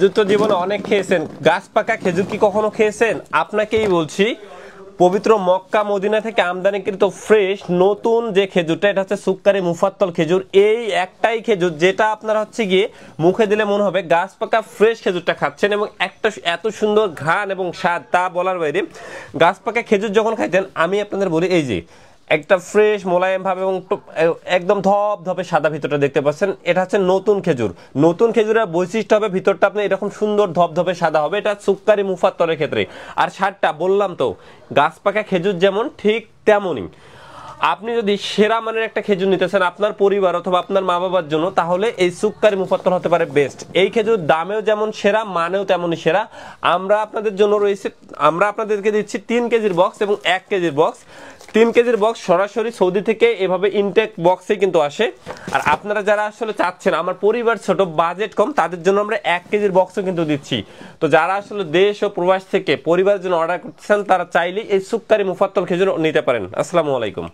খেজুর তো জীবনে অনেক খেয়েছেন, গাছ পাকা খেজুর কি কখনো খেয়েছেন? আপনাকেই বলছি, পবিত্র মক্কা মদিনা থেকে আমদানিকৃত ফ্রেশ নতুন যে খেজুরটা, এটা হচ্ছে সুক্কারি মুফাত্তল খেজুর। এই একটাই খেজুর যেটা আপনারা হচ্ছে গিয়ে মুখে দিলে মনে হবে গাছ পাকা ফ্রেশ খেজুরটা খাচ্ছেন, এবং একটা এত সুন্দর ঘ্রাণ এবং স্বাদ তা বলার বাইরে। গাছ পাকা খেজুর যখন খাইতেন, আমি আপনাদের বলি, এই যে একটা ফ্রেশ মোলায়েম ভাবে এবং একদম ধপধপে সাদা ভিতরটা দেখতে পাচ্ছেন, এটা হচ্ছে নতুন খেজুর। নতুন খেজুরের বৈশিষ্ট্য হবে ভিতরটা আপনি এরকম সুন্দর ধপধপে সাদা হবে, এটা সুক্কারি মুফাত্তলের ক্ষেত্রে। আর স্বাদটা বললাম তো, গাছ পাকা খেজুর যেমন ঠিক তেমনই। আপনি যদি সেরা মানের একটা খেজুর নিতেছেন আপনার পরিবার অথবা আপনার মা বাবার জন্য, তাহলে এই সুক্কারি মুফাত্তল হতে পারে বেস্ট। এই খেজুর দামেও যেমন সেরা, মানেও তেমনই সেরা। আমরা আপনাদের জন্য রয়েছে, আমরা আপনাদেরকে দিচ্ছি 3 কেজির বক্স এবং 1 কেজির বক্স। 3 কেজির বক্স সরাসরি সৌদি থেকে এভাবে ইনটেক বক্সে কিন্তু আসে। আর আপনারা যারা আসলে চাচ্ছেন আমার পরিবার ছোট, বাজেট কম, তাদের জন্য আমরা 1 কেজির বক্সও কিন্তু দিচ্ছি। তো যারা আসলে দেশ ও প্রবাস থেকে পরিবারের জন্য অর্ডার করতেছেন, তারা চাইলেই এই সুক্কারি মুফাত্তল খেজুর নিতে পারেন। আসসালামু আলাইকুম।